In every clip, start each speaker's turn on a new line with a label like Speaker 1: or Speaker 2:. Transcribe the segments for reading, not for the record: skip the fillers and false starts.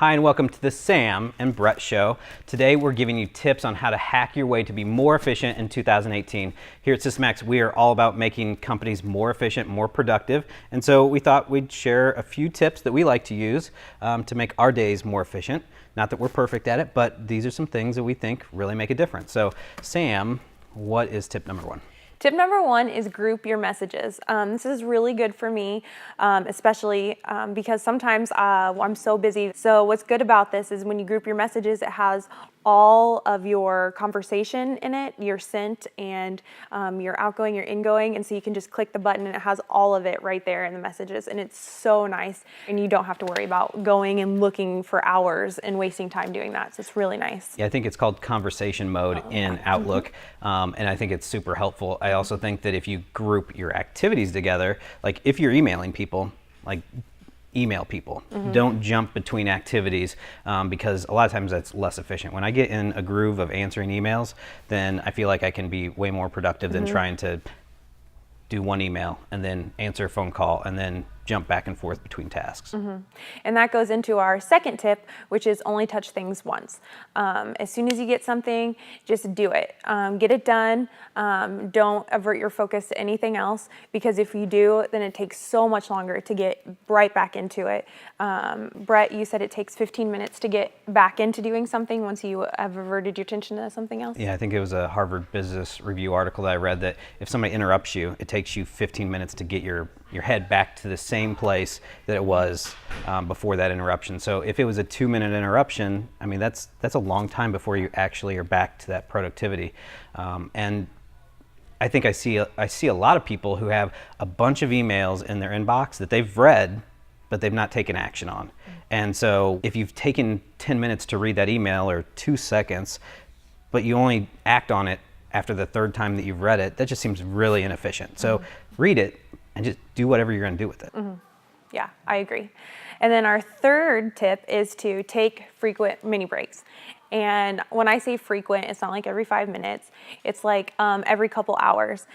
Speaker 1: Hi and welcome to the Sam and Brett Show. Today we're giving you tips on how to hack your way to be more efficient in 2018. Here at Systemax, we are all about making companies more efficient, more productive, and so we thought we'd share a few tips that we like to use to make our days more efficient. Not that we're perfect at it, but these are some things that we think really make a difference. So Sam, what is tip number one?
Speaker 2: Tip number one is group your messages. This is really good for me, especially because sometimes I'm so busy. So what's good about this is when you group your messages, it has all of your conversation in it, your sent and your outgoing, your ingoing, and so you can just click the button and it has all of it right there in the messages, and it's so nice, and you don't have to worry about going and looking for hours and wasting time doing that, so it's really nice.
Speaker 1: Yeah, I think it's called conversation mode in Outlook, and I think it's super helpful. I also think that if you group your activities together, like if you're emailing people, like email people. Don't jump between activities because a lot of times that's less efficient. When I get in a groove of answering emails, then I feel like I can be way more productive than trying to do one email and then answer a phone call and then jump back and forth between tasks.
Speaker 2: And that goes into our second tip, which is only touch things once. As soon as you get something, just do it. Get it done. Don't avert your focus to anything else, because if you do, then it takes so much longer to get right back into it. Brett, you said it takes 15 minutes to get back into doing something once you have averted your attention to something else?
Speaker 1: Yeah, I think it was a Harvard Business Review article that I read that if somebody interrupts you, it takes you 15 minutes to get your head back to the same place that it was before that interruption. So if it was a 2-minute interruption, I mean, that's a long time before you actually are back to that productivity. And I think I see a lot of people who have a bunch of emails in their inbox that they've read, but they've not taken action on. And so if you've taken 10 minutes to read that email or 2 seconds, but you only act on it after the third time that you've read it, that just seems really inefficient. So read it and just do whatever you're going to do with it.
Speaker 2: Yeah, I agree. And then our third tip is to take frequent mini breaks. And when I say frequent, it's not like every 5 minutes. It's like every couple hours.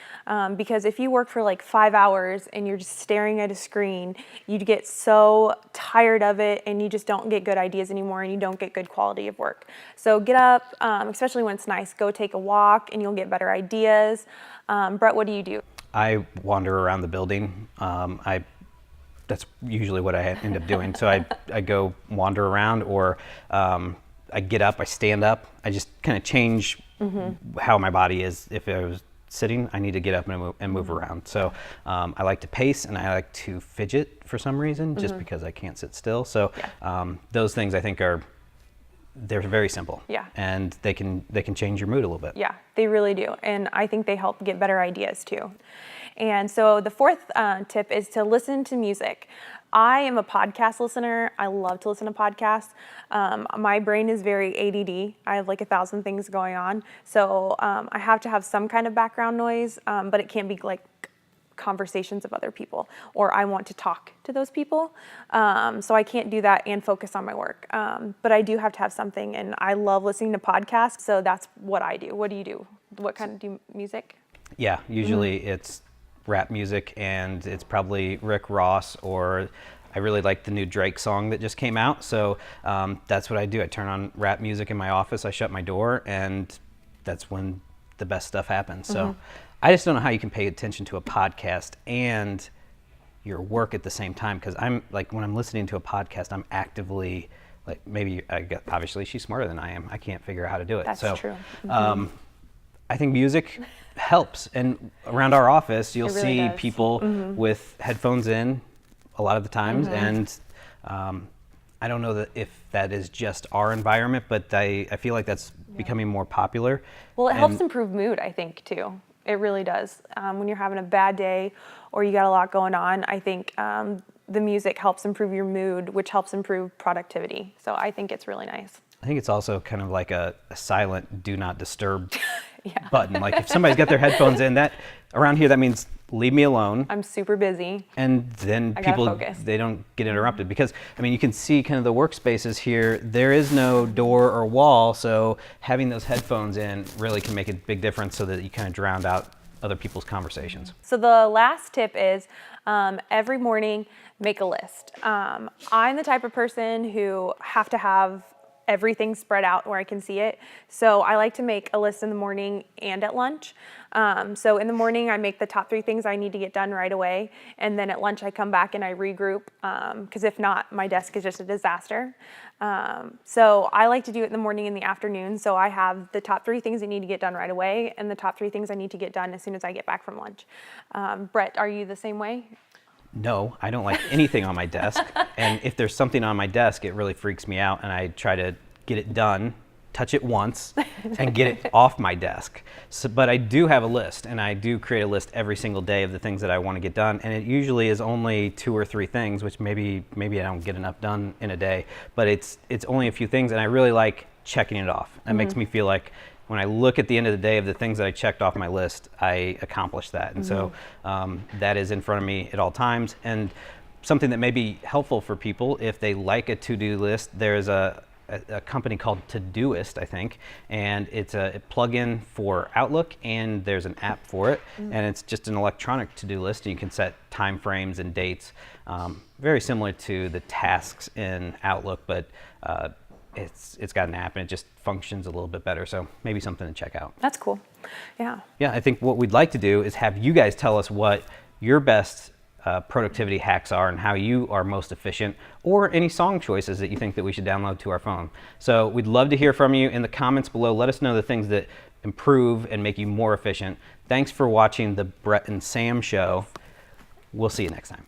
Speaker 2: Because if you work for like 5 hours and you're just staring at a screen, you get so tired of it and you just don't get good ideas anymore and you don't get good quality of work. So get up, especially when it's nice, go take a walk and you'll get better ideas. Brett, what do you do?
Speaker 1: I wander around the building. That's usually what I end up doing. So I go wander around, or I get up, I stand up. I just kind of change how my body is. If I was sitting, I need to get up and move around. So I like to pace and I like to fidget for some reason, just because I can't sit still. So those things I think they're very simple.
Speaker 2: Yeah.
Speaker 1: And they can change your mood a little bit.
Speaker 2: Yeah, they really do. And I think they help get better ideas too. And so the fourth tip is to listen to music. I am a podcast listener. I love to listen to podcasts. My brain is very ADD. I have like 1,000 things going on. So I have to have some kind of background noise, but it can't be like conversations of other people, or I want to talk to those people. So I can't do that and focus on my work. But I do have to have something, and I love listening to podcasts. So that's what I do. What do you do? What kind of music?
Speaker 1: Yeah, usually it's rap music, and it's probably Rick Ross, or I really like the new Drake song that just came out. So that's what I do. I turn on rap music in my office, I shut my door, and that's when the best stuff happens. So I just don't know how you can pay attention to a podcast and your work at the same time, because I'm like, when I'm listening to a podcast, I'm actively like, obviously she's smarter than I am. I can't figure out how to do it.
Speaker 2: That's true.
Speaker 1: I think music helps, and around our office you'll
Speaker 2: really
Speaker 1: see
Speaker 2: does.
Speaker 1: people with headphones in a lot of the times, and I don't know that if that is just our environment, but I feel like that's becoming more popular.
Speaker 2: Well, it helps improve mood, I think, too. It really does. When you're having a bad day or you got a lot going on, I think the music helps improve your mood, which helps improve productivity. So I think it's really nice.
Speaker 1: I think it's also kind of like a silent do not disturb button. Like if somebody's got their headphones in, that around here, that means leave me alone.
Speaker 2: I'm super busy.
Speaker 1: And then people, they don't get interrupted, because I mean, you can see kind of the workspaces here. There is no door or wall, so having those headphones in really can make a big difference, so that you kind of drown out other people's conversations.
Speaker 2: So the last tip is every morning Make a list. I'm the type of person who have to have everything spread out where I can see it. So I like to make a list in the morning and at lunch. So in the morning, I make the top 3 things I need to get done right away. And then at lunch, I come back and I regroup, because if not, my desk is just a disaster. So I like to do it in the morning and the afternoon. So I have the top 3 things I need to get done right away and the top 3 things I need to get done as soon as I get back from lunch. Brett, are you the same way?
Speaker 1: No, I don't like anything on my desk. And if there's something on my desk, it really freaks me out. And I try to get it done, touch it once, and get it off my desk. So, but I do have a list, and I do create a list every single day of the things that I want to get done. And it usually is only 2 or 3 things, which maybe I don't get enough done in a day. But it's only a few things, and I really like checking it off. That makes me feel like when I look at the end of the day of the things that I checked off my list, I accomplished that. And so that is in front of me at all times. And something that may be helpful for people if they like a to-do list, there's a company called Todoist, I think, and it's a plugin for Outlook, and there's an app for it, and it's just an electronic to-do list, and you can set time frames and dates, very similar to the tasks in Outlook, but it's got an app and it just functions a little bit better. So maybe something to check out.
Speaker 2: That's cool. Yeah.
Speaker 1: Yeah, I think what we'd like to do is have you guys tell us what your best productivity hacks are and how you are most efficient, or any song choices that you think that we should download to our phone. So we'd love to hear from you in the comments below. Let us know the things that improve and make you more efficient. Thanks for watching the Brett and Sam show. We'll see you next time.